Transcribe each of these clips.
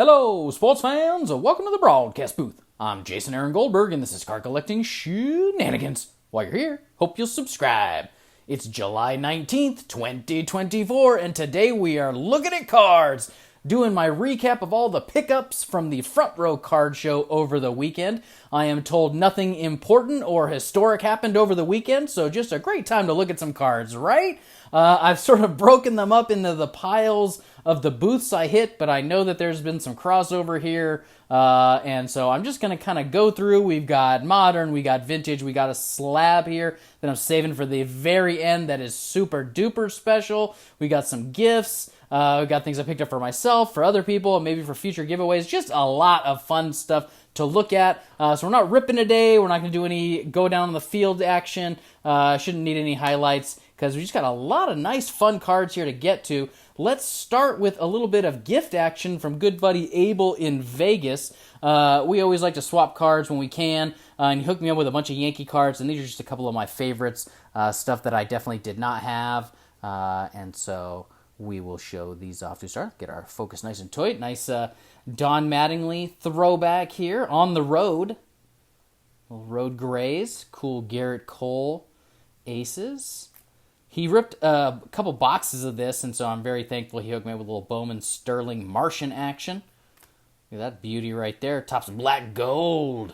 Hello, sports fans! Welcome to the broadcast booth. I'm Jason Aaron Goldberg, and this is Card Collecting Shenanigans. While you're here, hope you'll subscribe. It's July 19th, 2024, and today we are looking at cards, doing my recap of all the pickups from the Front Row Card Show over the weekend. I am told nothing important or historic happened over the weekend, so just a great time to look at some cards, right? I've sort of broken them up into the piles of the booths I hit, but I know that there's been some crossover here, and so I'm just going to kind of go through. We've got modern, we got vintage, we got a slab here that I'm saving for the very end that is super duper special. We got some gifts. We got things I picked up for myself, for other people, and maybe for future giveaways. Just a lot of fun stuff to look at. So we're not ripping today. We're not going to do any go down on the field action. Shouldn't need any highlights because we just got a lot of nice fun cards here to get to. Let's start with a little bit of gift action from good buddy Abel in Vegas. We always like to swap cards when we can, and he hooked me up with a bunch of Yankee cards, and these are just a couple of my favorites, stuff that I definitely did not have, and so we will show these off to start. Get our focus nice and tight. Nice Don Mattingly throwback here on the road. Little road grays. Cool Garrett Cole aces. He ripped a couple boxes of this, and so I'm very thankful he hooked me up with a little Bowman Sterling Martian action. Look at that beauty right there. Topps black gold.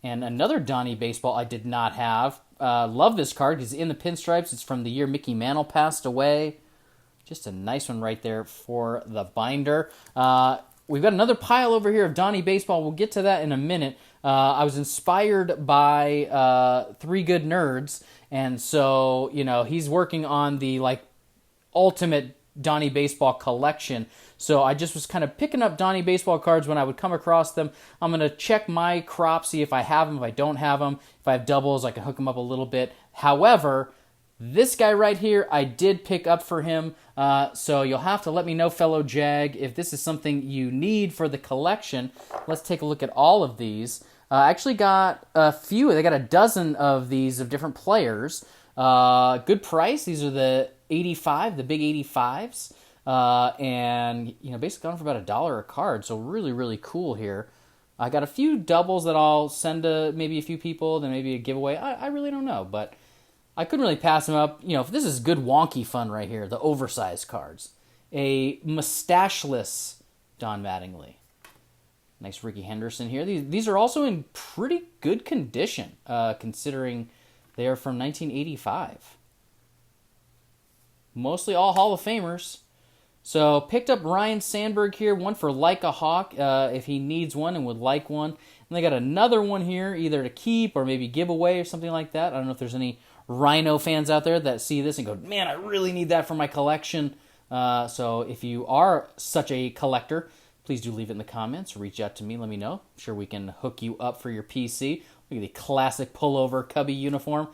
And another Donnie baseball I did not have. Love this card because it's in the pinstripes. It's from the year Mickey Mantle passed away. Just a nice one right there for the binder. We've got another pile over here of Donnie baseball. We'll get to that in a minute. I was inspired by Three Good Nerds, and so he's working on the ultimate Donnie baseball collection. So I just was kind of picking up Donnie baseball cards when I would come across them. I'm going to check my crop, see if I have them, if I don't have them. If I have doubles, I can hook them up a little bit. However, this guy right here, I did pick up for him, so you'll have to let me know, fellow Jag, if this is something you need for the collection. Let's take a look at all of these. I actually got a few. They got a dozen of these of different players. Good price. These are the 85, the big 85s, and basically going for about $1 a card. So really, really cool here. I got a few doubles that I'll send to maybe a few people, then maybe a giveaway. I really don't know, but I couldn't really pass them up. If this is good wonky fun right here, the oversized cards. A mustacheless Don Mattingly. Nice Ricky Henderson here. These are also in pretty good condition, considering they are from 1985. Mostly all Hall of Famers. So picked up Ryan Sandberg here, one for Like a Hawk, if he needs one and would like one. And they got another one here, either to keep or maybe give away or something like that. I don't know if there's any Rhino fans out there that see this and go, man, I really need that for my collection. So if you are such a collector, please do leave it in the comments. Reach out to me. Let me know. I'm sure we can hook you up for your PC. Look at the classic pullover Cubby uniform.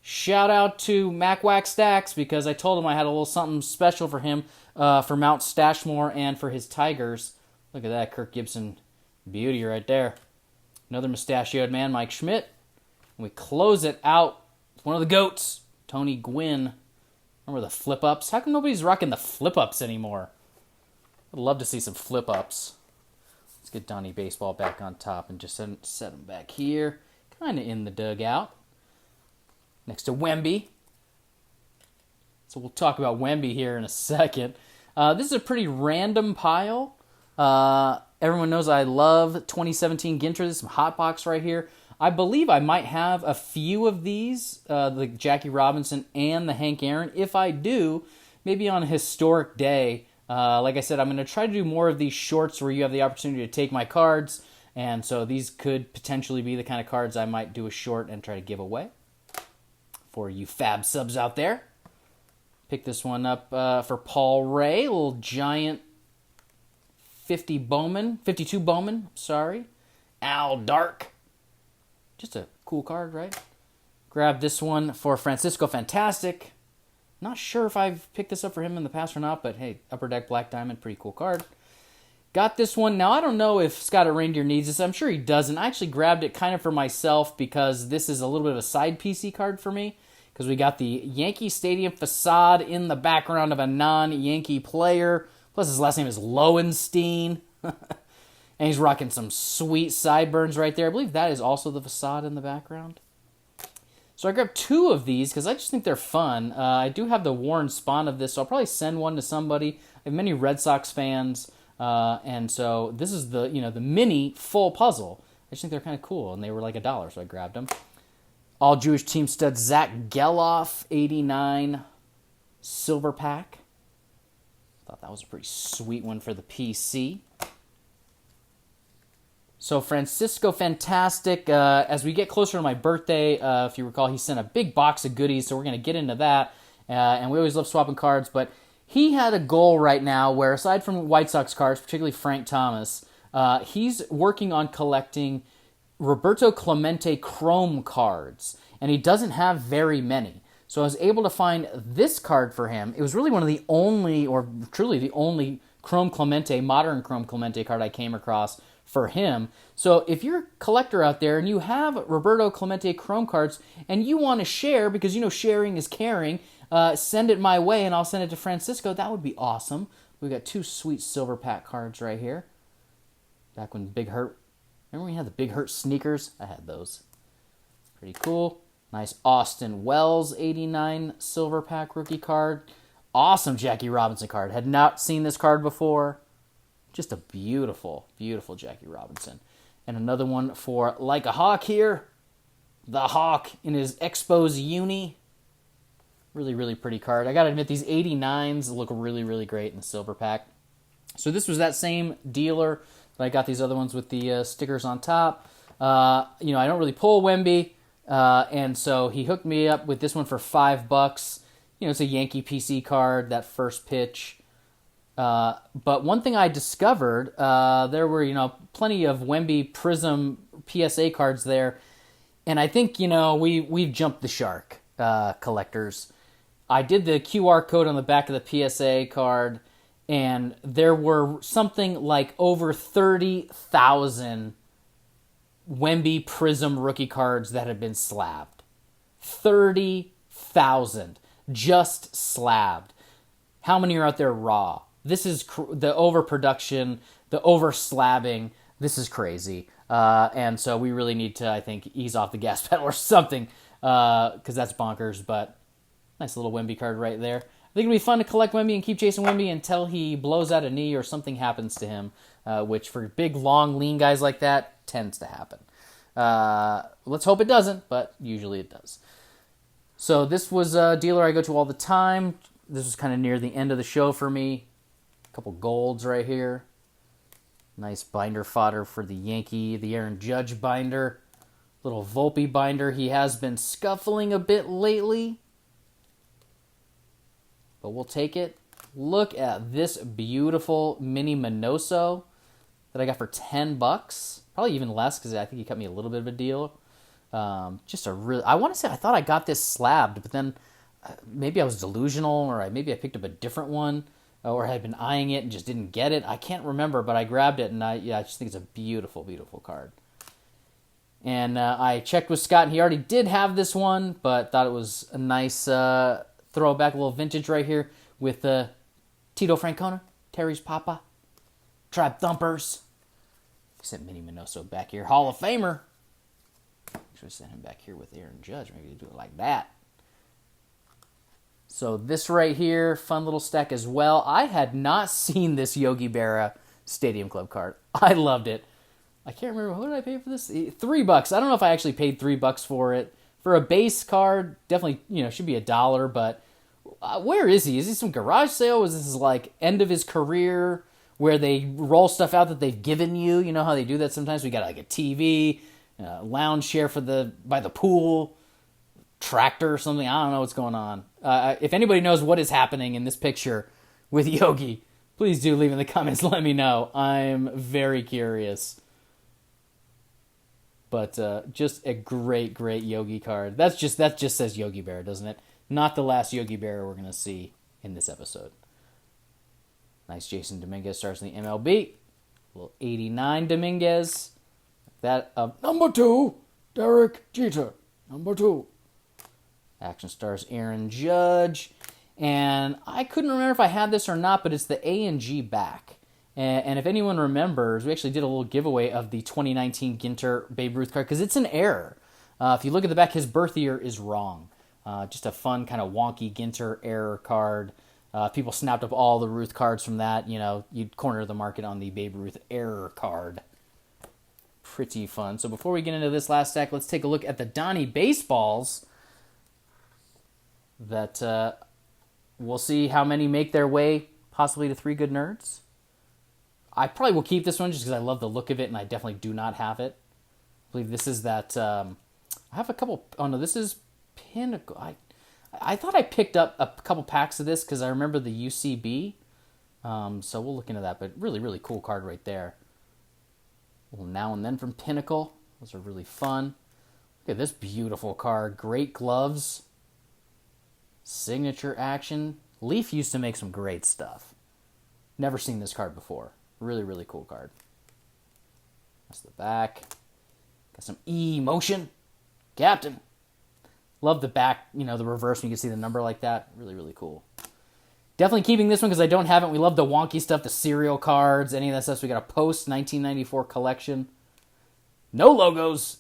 Shout out to MacWack Stacks because I told him I had a little something special for him for Mount Stashmore and for his Tigers. Look at that Kirk Gibson beauty right there. Another mustachioed man, Mike Schmidt. And we close it out. One of the GOATs, Tony Gwynn. Remember the flip-ups? How come nobody's rocking the flip-ups anymore? I'd love to see some flip-ups. Let's get Donnie Baseball back on top and just set him back here. Kind of in the dugout. Next to Wemby. So we'll talk about Wemby here in a second. This is a pretty random pile. Everyone knows I love 2017 Ginter. There's some hot box right here. I believe I might have a few of these, the Jackie Robinson and the Hank Aaron. If I do, maybe on a historic day. Like I said, I'm going to try to do more of these shorts where you have the opportunity to take my cards. And so these could potentially be the kind of cards I might do a short and try to give away for you fab subs out there. Pick this one up for Paul Ray, a little giant 52 Bowman, sorry. Al Dark. Just a cool card, right? Grab this one for Francisco Fantastic. Not sure if I've picked this up for him in the past or not, but hey, Upper Deck Black Diamond, pretty cool card. Got this one. Now, I don't know if Scott at Reindeer needs this. I'm sure he doesn't. I actually grabbed it kind of for myself because this is a little bit of a side PC card for me. Because we got the Yankee Stadium facade in the background of a non-Yankee player. Plus his last name is Lowenstein. And he's rocking some sweet sideburns right there. I believe that is also the facade in the background. So I grabbed 2 of these because I just think they're fun. I do have the worn spawn of this, so I'll probably send one to somebody. I have many Red Sox fans, and so this is the the mini full puzzle. I just think they're kind of cool, and they were like $1, so I grabbed them. All Jewish team stud Zach Geloff, 89 silver pack. Thought that was a pretty sweet one for the PC. So Francisco Fantastic, as we get closer to my birthday, if you recall, he sent a big box of goodies, so we're going to get into that. And we always love swapping cards, but he had a goal right now where, aside from White Sox cards, particularly Frank Thomas, he's working on collecting Roberto Clemente Chrome cards, and he doesn't have very many. So I was able to find this card for him. It was really one of the only, or truly the only Chrome Clemente, modern Chrome Clemente card I came across for him. So if you're a collector out there and you have Roberto Clemente Chrome cards and you want to share, because sharing is caring, send it my way and I'll send it to Francisco. That would be awesome. We got 2 sweet silver pack cards right here. Back when Big Hurt, remember when we had the Big Hurt sneakers? I had those. Pretty cool. Nice Austin Wells 89 silver pack rookie card. Awesome Jackie Robinson card. Had not seen this card before. Just a beautiful, beautiful Jackie Robinson. And another one for Like a Hawk here. The Hawk in his Expos uni. Really, really pretty card. I got to admit, these 89s look really, really great in the silver pack. So this was that same dealer that I got these other ones with the stickers on top. I don't really pull Wemby. And so he hooked me up with this one for $5. It's a Yankee PC card, that first pitch. But one thing I discovered, there were, plenty of Wemby Prism PSA cards there. And I think, we've jumped the shark, collectors. I did the QR code on the back of the PSA card, and there were something like over 30,000 Wemby Prism rookie cards that had been slabbed. 30,000 just slabbed. How many are out there raw? This is the overproduction, the over-slabbing. This is crazy. And so we really need to, I think, ease off the gas pedal or something, because that's bonkers. But nice little Wemby card right there. I think it'll be fun to collect Wemby and keep chasing Wemby until he blows out a knee or something happens to him, which for big, long, lean guys like that tends to happen. Let's hope it doesn't, but usually it does. So this was a dealer I go to all the time. This was kind of near the end of the show for me. A couple golds right here. Nice binder fodder for the Yankee, the Aaron Judge binder. Little Volpe binder. He has been scuffling a bit lately, but we'll take it. Look at this beautiful mini Minoso that I got for $10. Probably even less because I think he cut me a little bit of a deal. Just a really, I want to say I thought I got this slabbed, but then maybe I was delusional, or maybe I picked up a different one, or had been eyeing it and just didn't get it. I can't remember, but I grabbed it, and I just think it's a beautiful, beautiful card. And I checked with Scott, and he already did have this one, but thought it was a nice throwback, a little vintage right here with Tito Francona, Terry's Papa, Tribe Thumpers. Sent Mini Minoso back here, Hall of Famer. Should have sent him back here with Aaron Judge. Maybe do it like that. So this right here, fun little stack as well. I had not seen this Yogi Berra Stadium Club card. I loved it. I can't remember, what did I pay for this? $3. I don't know if I actually paid $3 for it. For a base card, definitely, should be $1, but where is he? Is he some garage sale? Was this like end of his career where they roll stuff out that they've given you? You know how they do that sometimes? We got like a TV, lounge chair by the pool, tractor or something. I don't know what's going on. If anybody knows what is happening in this picture with Yogi, please do leave in the comments. Let me know. I'm very curious. But just a great, great Yogi card. That just says Yogi Berra, doesn't it? Not the last Yogi Berra we're going to see in this episode. Nice Jason Dominguez starts in the MLB. A little 89 Dominguez. That number 2, Derek Jeter. Number 2. Action stars Aaron Judge. And I couldn't remember if I had this or not, but it's the A and G back. And if anyone remembers, we actually did a little giveaway of the 2019 Ginter Babe Ruth card because it's an error. If you look at the back, his birth year is wrong. Just a fun kind of wonky Ginter error card. People snapped up all the Ruth cards from that. You'd corner the market on the Babe Ruth error card. Pretty fun. So before we get into this last stack, let's take a look at the Donnie baseballs. That we'll see how many make their way possibly to 3 Good Nerds. I probably will keep this one just because I love the look of it, and I definitely do not have it. I believe this is that. I have a couple. Oh no, this is Pinnacle. I thought I picked up a couple packs of this because I remember the UCB. So we'll look into that. But really, really cool card right there. A little Now and Then from Pinnacle. Those are really fun. Look at this beautiful card. Great gloves. Signature action. Leaf used to make some great stuff. Never seen this card before. Really, really cool card. That's the back. Got some emotion. Captain. Love the back, the reverse when you can see the number like that. Really, really cool. Definitely keeping this one because I don't have it. We love the wonky stuff, the serial cards, any of that stuff. So we got a post 1994 collection. No logos.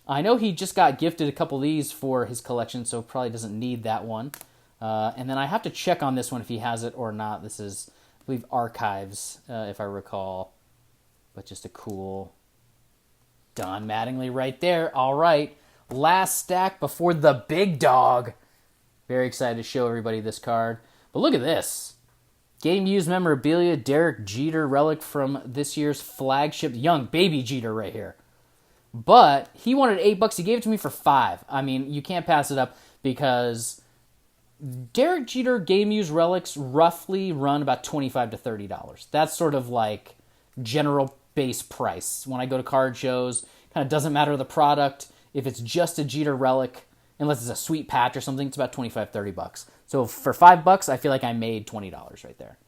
I know he just got gifted a couple of these for his collection, so probably doesn't need that one. And then I have to check on this one if he has it or not. This is, I believe, Archives, if I recall. But just a cool Don Mattingly right there. All right. Last stack before the big dog. Very excited to show everybody this card. But look at this. Game used memorabilia, Derek Jeter relic from this year's flagship, young baby Jeter right here. But he wanted $8. He gave it to me for $5. I mean, you can't pass it up because Derek Jeter game used relics roughly run about $25 to $30. That's sort of like general base price. When I go to card shows, kind of doesn't matter the product. If it's just a Jeter relic, unless it's a sweet patch or something, it's about $25, $30. So for $5, I feel like I made $20 right there.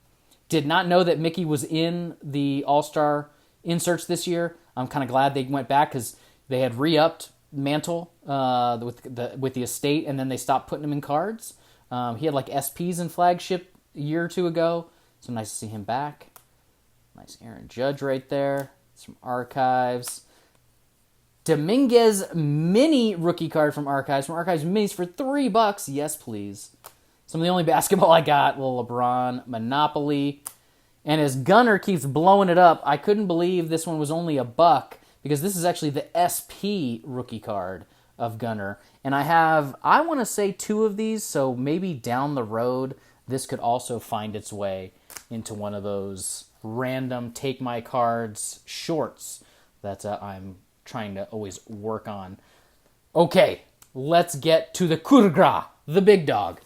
Did not know that Mickey was in the All-Star inserts this year. I'm kind of glad they went back because they had re-upped Mantle with the estate, and then they stopped putting him in cards. He had like SPs in flagship a year or two ago, so nice to see him back. Nice Aaron Judge right there. Some Archives. Dominguez mini rookie card from Archives Minis for $3. Yes, please. Some of the only basketball I got. Little LeBron Monopoly. And as Gunner keeps blowing it up, I couldn't believe this one was only $1 because this is actually the SP rookie card of Gunner. And I want to say 2 of these, so maybe down the road, this could also find its way into one of those random take my cards shorts that I'm trying to always work on. Okay, let's get to the Kurgra, the big dog.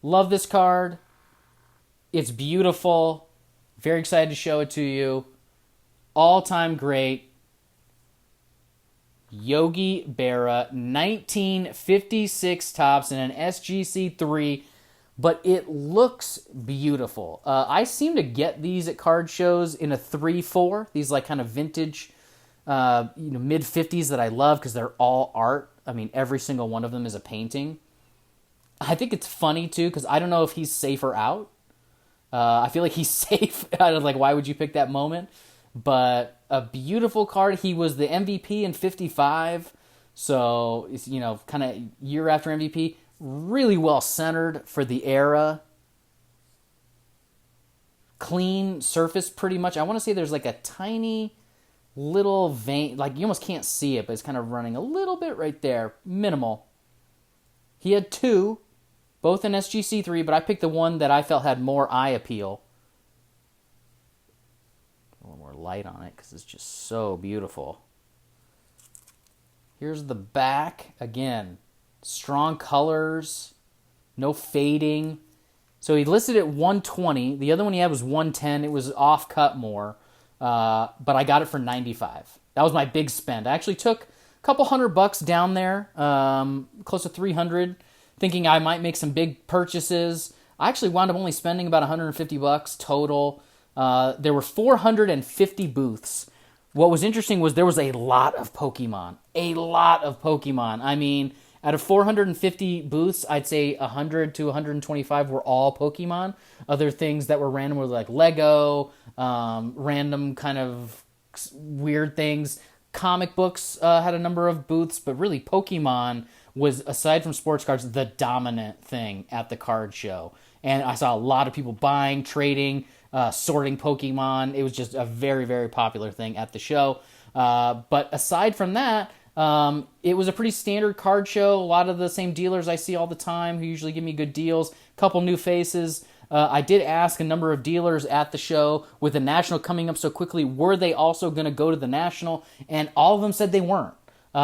Love this card. It's beautiful. Very excited to show it to you. All-time great. Yogi Berra, 1956 Topps in an SGC3, but it looks beautiful. I seem to get these at card shows in a 3-4. These like kind of vintage mid-50s that I love because they're all art. I mean, every single one of them is a painting. I think it's funny, too, because I don't know if he's safe or out. I feel like he's safe. Like, why would you pick that moment? But a beautiful card. He was the MVP in 55, so, kind of year after MVP. Really well-centered for the era. Clean surface, pretty much. I want to say there's like a tiny little vein, like you almost can't see it, but it's kind of running a little bit right there. Minimal. He had 2, both in SGC3, but I picked the one that I felt had more eye appeal. A little more light on it because it's just so beautiful. Here's the back. Again, strong colors, no fading. So he listed it 120. The other one he had was 110. It was off cut more. But I got it for $95. That was my big spend. I actually took a couple $100 down there, close to $300, thinking I might make some big purchases. I actually wound up only spending about $150 total. There were 450 booths. What was interesting was there was a lot of Pokemon. A lot of Pokemon. I mean, Out of 450 booths, I'd say 100 to 125 were all Pokemon. Other things that were random were like Lego, random kind of weird things. Comic books had a number of booths, but really Pokemon was, aside from sports cards, the dominant thing at the card show. And I saw a lot of people buying, trading, sorting Pokemon. It was just a very, very popular thing at the show. But aside from that, it was a pretty standard card show. A lot of the same dealers I see all the time who usually give me good deals. A couple new faces. I did ask a number of dealers at the show, with the National coming up so quickly, were they also going to go to the National? And all of them said they weren't. So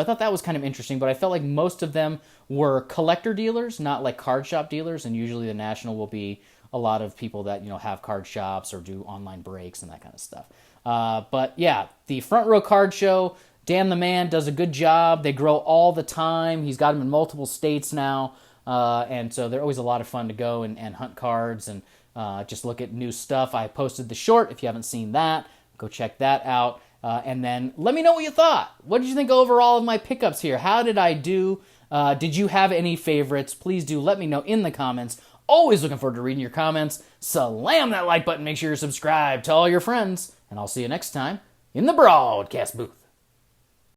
I thought that was kind of interesting, but I felt like most of them were collector dealers, not like card shop dealers, and usually the National will be a lot of people that, have card shops or do online breaks and that kind of stuff. But yeah, the Front Row Card Show, Dan the Man does a good job. They grow all the time. He's got them in multiple states now. And so they're always a lot of fun to go and hunt cards and just look at new stuff. I posted the short. If you haven't seen that, go check that out. And then let me know what you thought. What did you think overall of my pickups here? How did I do? Did you have any favorites? Please do let me know in the comments. Always looking forward to reading your comments. Slam that like button. Make sure you're subscribed. Tell all your friends. And I'll see you next time in the broadcast booth.